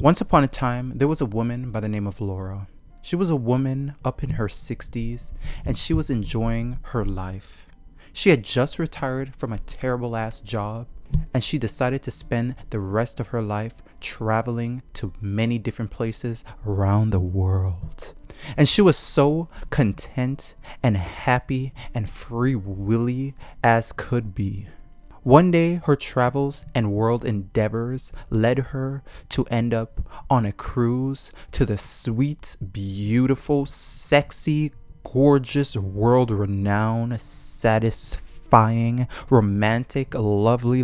Once upon a time, there was a woman by the name of Laura. She was a woman up in her 60s, and she was enjoying her life. She had just retired from a terrible ass job, and she decided to spend the rest of her life traveling to many different places around the world. And she was so content and happy and free willy as could be. One day, her travels and world endeavors led her to end up on a cruise to the sweet, beautiful, sexy, gorgeous, world-renowned, satisfying, romantic, lovely,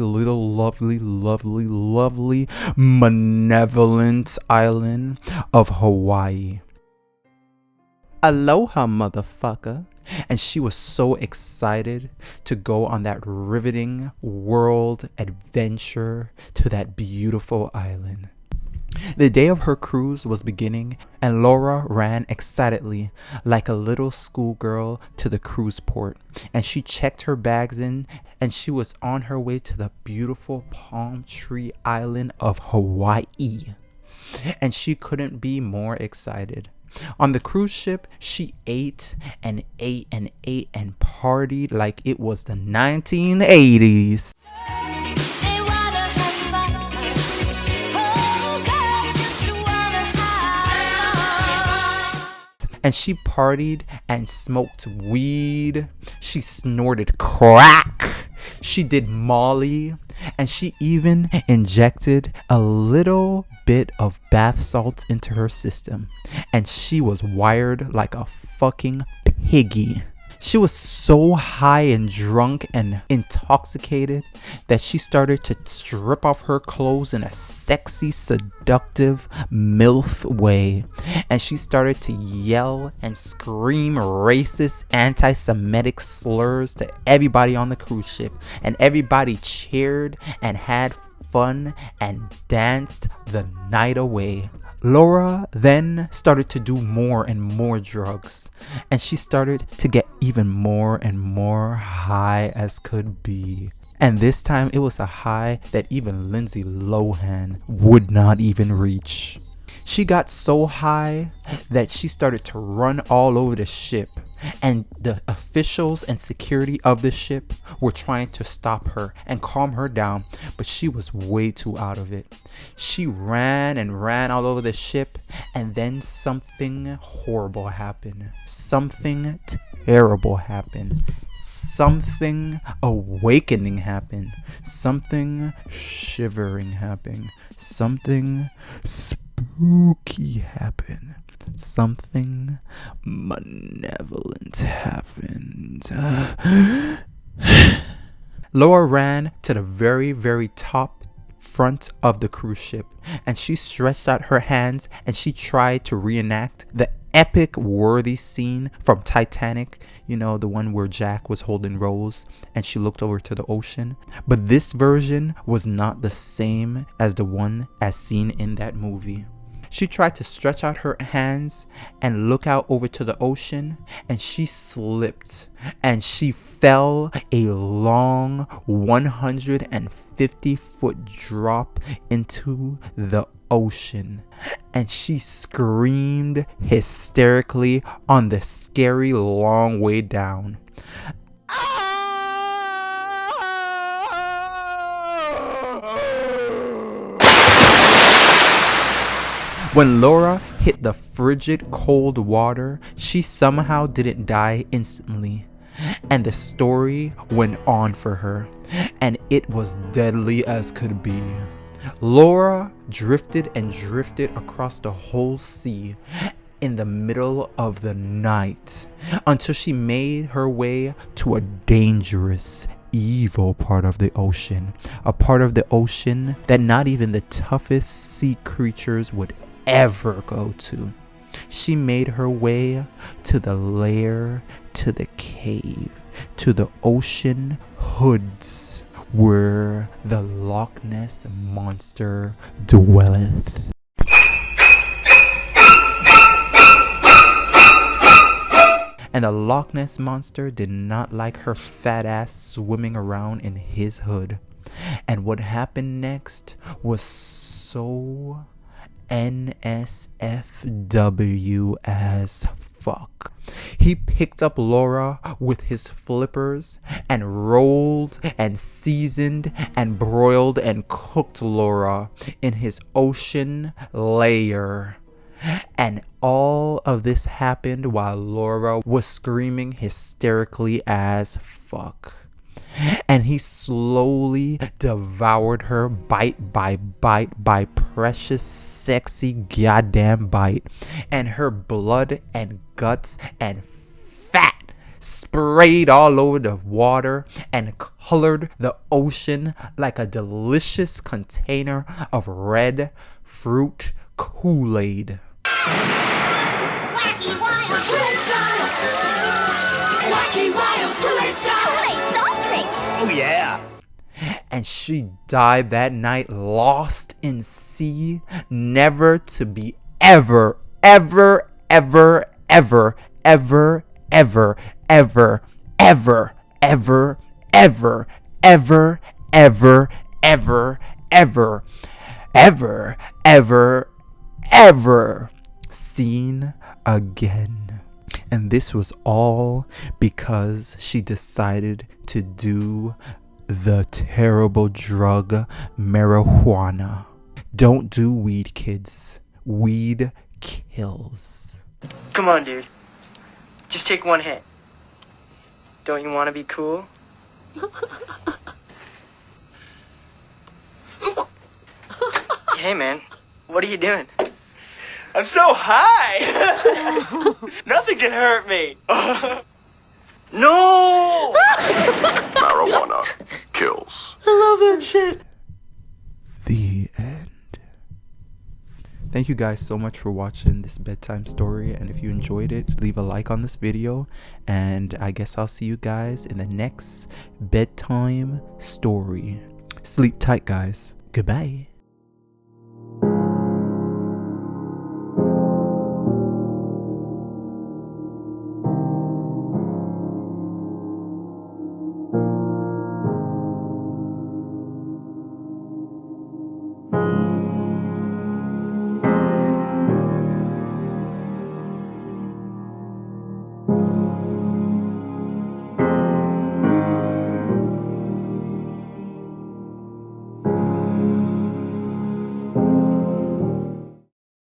malevolent island of Hawaii. Aloha, motherfucker. And she was so excited to go on that riveting world adventure to that beautiful island. The day of her cruise was beginning, and Laura ran excitedly like a little schoolgirl to the cruise port, and she checked her bags in, and she was on her way to the beautiful palm tree island of Hawaii. And she couldn't be more excited. On the cruise ship, she ate and ate and ate and partied like it was the 1980s. And she partied and smoked weed. She snorted crack. She did Molly. And she even injected a little bit of bath salts into her system. And she was wired like a fucking piggy. She was so high and drunk and intoxicated that she started to strip off her clothes in a sexy, seductive MILF way. And she started to yell and scream racist, anti-Semitic slurs to everybody on the cruise ship. And everybody cheered and had fun and danced the night away. Laura then started to do more and more drugs, and she started to get even more and more high as could be. And this time it was a high that even Lindsay Lohan would not even reach. She got so high that she started to run all over the ship, and the officials and security of the ship were trying to stop her and calm her down, but she was way too out of it. She ran and ran all over the ship, and then something horrible happened. Something terrible happened. Something awakening happened. Something shivering happened. Something spooky happened. Something malevolent happened. Laura ran to the very top front of the cruise ship, and she stretched out her hands and she tried to reenact the epic worthy scene from Titanic, you know, the one where Jack was holding Rose and she looked over to the ocean. But this version was not the same as the one as seen in that movie. She tried to stretch out her hands and look out over to the ocean, and she slipped and she fell a long 150-foot drop into the ocean, and she screamed hysterically on the scary long way down. When Laura hit the frigid cold water, she somehow didn't die instantly, and the story went on for her, and it was deadly as could be. Laura drifted and drifted across the whole sea in the middle of the night until she made her way to a dangerous, evil part of the ocean, a part of the ocean that not even the toughest sea creatures would ever go to. She made her way to the lair, to the cave, to the ocean hoods where the Loch Ness monster dwelleth. And the Loch Ness monster did not like her fat ass swimming around in his hood. And what happened next was so NSFW as fuck. He picked up Laura with his flippers and rolled and seasoned and broiled and cooked Laura in his ocean lair. And all of this happened while Laura was screaming hysterically as fuck. And he slowly devoured her bite by bite by precious sexy goddamn bite. And her blood and guts and fat sprayed all over the water and colored the ocean like a delicious container of red fruit Kool-Aid. Wacky Wild Kool-Aid style! Wacky Wild Kool-Aid style! Kool-Aid soft drinks! Oh yeah! And she died that night, lost in sea, never to be ever, ever, ever, ever, ever, ever, ever, ever, ever, ever, ever, ever, ever, ever, ever, ever, ever seen again. And this was all because she decided to do the terrible drug marijuana. Don't do weed, kids. Weed kills. Come on, dude. Just take one hit. Don't you want to be cool? Hey, man. What are you doing? I'm so high! Nothing can hurt me! No! Marijuana kills. I love that shit! The end. Thank you guys so much for watching this bedtime story, and if you enjoyed it, leave a like on this video, and I guess I'll see you guys in the next bedtime story. Sleep tight, guys. Goodbye.